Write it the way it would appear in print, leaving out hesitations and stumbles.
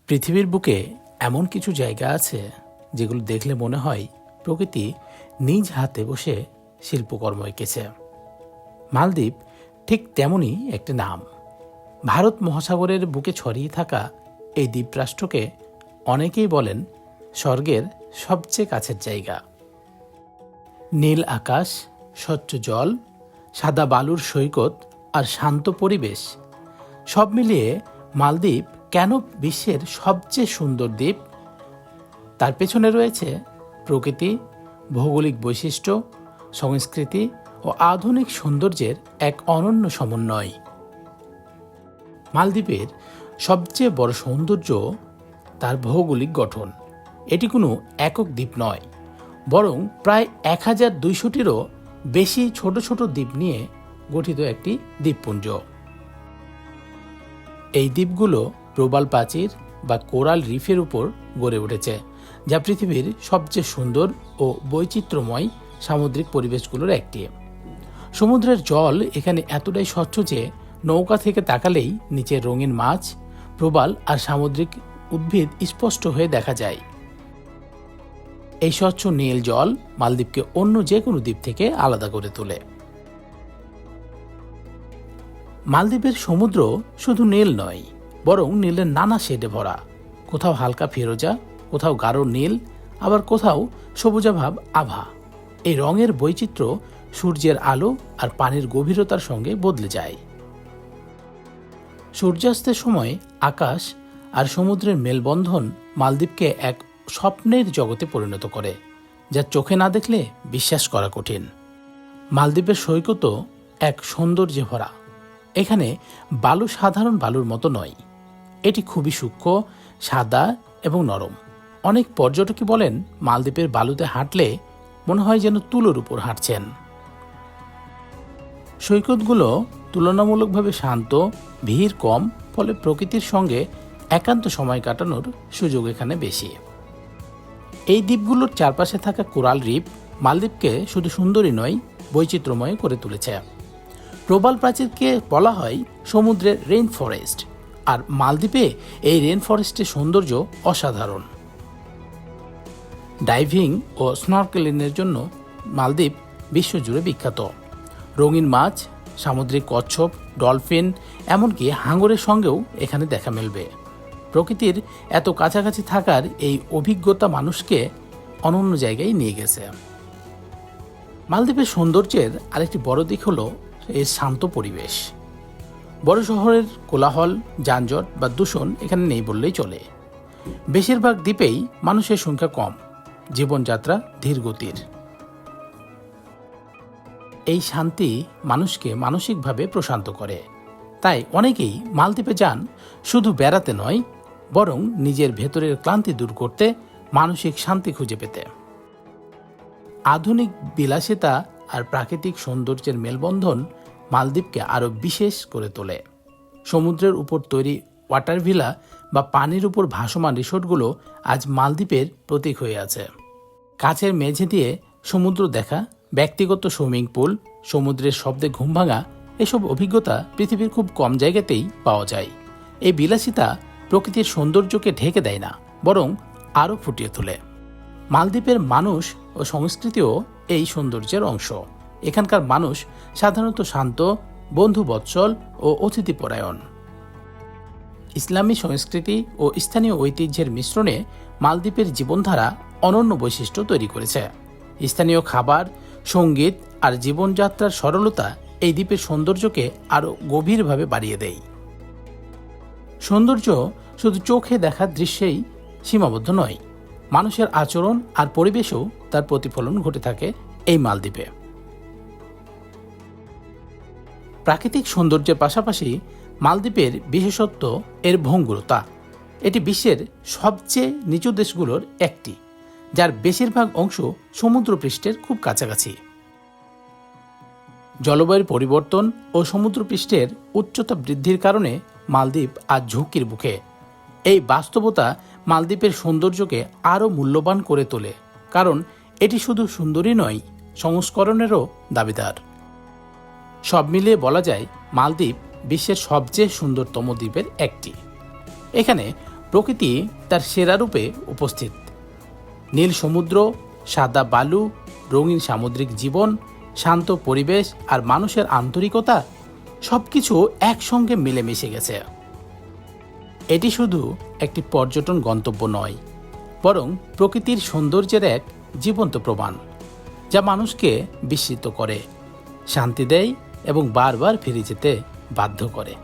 পৃথিবীর বুকে এমন কিছু জায়গা আছে যেগুলো দেখলে মনে হয় প্রকৃতি নিজ হাতে বসে শিল্পকর্ম এঁকেছে। মালদ্বীপ ঠিক তেমনই একটা নাম। ভারত মহাসাগরের বুকে ছড়িয়ে থাকা এই দ্বীপরাষ্ট্রকে অনেকেই বলেন স্বর্গের সবচেয়ে কাছের জায়গা। নীল আকাশ, স্বচ্ছ জল, সাদা বালুর সৈকত আর শান্ত পরিবেশ, সব মিলিয়ে মালদ্বীপ কেন বিশ্বের সবচেয়ে সুন্দর দ্বীপ? তার পেছনে রয়েছে প্রকৃতি, ভৌগোলিক বৈশিষ্ট্য, সংস্কৃতি ও আধুনিক সৌন্দর্যের এক অনন্য সমন্বয়। মালদ্বীপের সবচেয়ে বড় সৌন্দর্য তার ভৌগোলিক গঠন। এটি কোনো একক দ্বীপ নয়, বরং প্রায় 1200টিরও বেশি ছোট ছোট দ্বীপ নিয়ে গঠিত একটি দ্বীপপুঞ্জ। এই দ্বীপগুলো প্রবাল প্রাচীর বা কোরাল রিফের উপর গড়ে উঠেছে, যা পৃথিবীর সবচেয়ে সুন্দর ও বৈচিত্র্যময় সামুদ্রিক পরিবেশগুলোর একটি। সমুদ্রের জল এখানে এতটাই স্বচ্ছ যে নৌকা থেকে তাকালেই নিচের রঙিন মাছ, প্রবাল আর সামুদ্রিক উদ্ভিদ স্পষ্ট হয়ে দেখা যায়। এই স্বচ্ছ নীল জল মালদ্বীপকে অন্য যে কোনো দ্বীপ থেকে আলাদা করে তোলে। মালদ্বীপের সমুদ্র শুধু নীল নয়, বরং নীলের নানা শেডে ভরা। কোথাও হালকা ফিরোজা, কোথাও গাঢ় নীল, আবার কোথাও সবুজাভাব আভা। এই রঙের বৈচিত্র্য সূর্যের আলো আর পানির গভীরতার সঙ্গে বদলে যায়। সূর্যাস্তের সময় আকাশ আর সমুদ্রের মেলবন্ধন মালদ্বীপকে এক স্বপ্নের জগতে পরিণত করে, যা চোখে না দেখলে বিশ্বাস করা কঠিন। মালদ্বীপের সৈকতও এক সৌন্দর্যে ভরা। এখানে বালু সাধারণ বালুর মতো নয়, এটি খুবই সূক্ষ্ম, সাদা এবং নরম। অনেক পর্যটকই বলেন মালদ্বীপের বালুতে হাঁটলে মনে হয় যেন তুলোর উপর হাঁটছেন। সৈকতগুলো তুলনামূলকভাবে শান্ত, ভিড় কম, ফলে প্রকৃতির সঙ্গে একান্ত সময় কাটানোর সুযোগ এখানে বেশি। এই দ্বীপগুলোর চারপাশে থাকা কোরাল রিফ মালদ্বীপকে শুধু সুন্দরী নয়, বৈচিত্র্যময় করে তুলেছে। প্রবাল প্রাচীরকে বলা হয় সমুদ্রের রেইন ফরেস্ট, আর মালদ্বীপে এই রেইন ফরেস্টের সৌন্দর্য অসাধারণ। ডাইভিং ও স্নরকেলিংয়ের জন্য মালদ্বীপ বিশ্বজুড়ে বিখ্যাত। রঙিন মাছ, সামুদ্রিক কচ্ছপ, ডলফিন, এমনকি হাঙরের সঙ্গেও এখানে দেখা মিলবে। প্রকৃতির এত কাছাকাছি থাকার এই অভিজ্ঞতা মানুষকে অনন্য জায়গায় নিয়ে গেছে। মালদ্বীপের সৌন্দর্যের আরেকটি বড় দিক হলো এর শান্ত পরিবেশ। বড় শহরের কোলাহল, যানজট বা দূষণ এখানে নেই বললেই চলে। বেশিরভাগ দ্বীপেই মানুষের সংখ্যা কম, জীবনযাত্রা ধীর গতির। এই শান্তি মানুষকে মানসিকভাবে প্রশান্ত করে। তাই অনেকেই মালদ্বীপে যান শুধু বেড়াতে নয়, বরং নিজের ভেতরের ক্লান্তি দূর করতে, মানসিক শান্তি খুঁজে পেতে। আধুনিক বিলাসিতা আর প্রাকৃতিক সৌন্দর্যের মেলবন্ধন মালদ্বীপকে আরও বিশেষ করে তোলে। সমুদ্রের উপর তৈরি ওয়াটার ভিলা বা পানির উপর ভাসমান রিসোর্টগুলো আজ মালদ্বীপের প্রতীক হয়ে আছে। কাছের মেঝে দিয়ে সমুদ্র দেখা, ব্যক্তিগত সুইমিং পুল, সমুদ্রের শব্দে ঘুম ভাঙা, এসব অভিজ্ঞতা পৃথিবীর খুব কম জায়গাতেই পাওয়া যায়। এই বিলাসিতা প্রকৃতির সৌন্দর্যকে ঢেকে দেয় না, বরং আরও ফুটিয়ে তোলে। মালদ্বীপের মানুষ ও সংস্কৃতিও এই সৌন্দর্যের অংশ। এখানকার মানুষ সাধারণত শান্ত, বন্ধুবৎসল ও অতিথিপরায়ণ। ইসলামী সংস্কৃতি ও স্থানীয় ঐতিহ্যের মিশ্রণে মালদ্বীপের জীবনধারা অনন্য বৈশিষ্ট্য তৈরি করেছে। স্থানীয় খাবার, সঙ্গীত আর জীবনযাত্রার সরলতা এই দ্বীপের সৌন্দর্যকে আরও গভীরভাবে বাড়িয়ে দেয়। সৌন্দর্য শুধু চোখে দেখার দৃশ্যেই সীমাবদ্ধ নয়, মানুষের আচরণ আর পরিবেশেও তার প্রতিফলন ঘটে থাকে এই মালদ্বীপে। প্রাকৃতিক সৌন্দর্যের পাশাপাশি মালদ্বীপের বিশেষত্ব এর ভঙ্গুরতা। এটি বিশ্বের সবচেয়ে নিচু দেশগুলোর একটি, যার বেশিরভাগ অংশ সমুদ্রপৃষ্ঠের খুব কাছাকাছি। জলবায়ুর পরিবর্তন ও সমুদ্রপৃষ্ঠের উচ্চতা বৃদ্ধির কারণে মালদ্বীপ আজ ঝুঁকির মুখে। এই বাস্তবতা মালদ্বীপের সৌন্দর্যকে আরও মূল্যবান করে তোলে, কারণ এটি শুধু সুন্দরী নয়, সংস্করণেরও দাবিদার। সব মিলিয়ে বলা যায় মালদ্বীপ বিশ্বের সবচেয়ে সুন্দরতম দ্বীপের একটি। এখানে প্রকৃতি তার সেরা রূপে উপস্থিত। নীল সমুদ্র, সাদা বালু, রঙিন সামুদ্রিক জীবন, শান্ত পরিবেশ আর মানুষের আন্তরিকতা সবকিছু একসঙ্গে মিলেমিশে গেছে। এটি শুধু একটি পর্যটন গন্তব্য নয়, বরং প্রকৃতির সৌন্দর্যের এক জীবন্ত প্রমাণ, যা মানুষকে বিস্মিত করে, শান্তি দেয় এবং বারবার ফিরে যেতে বাধ্য করে।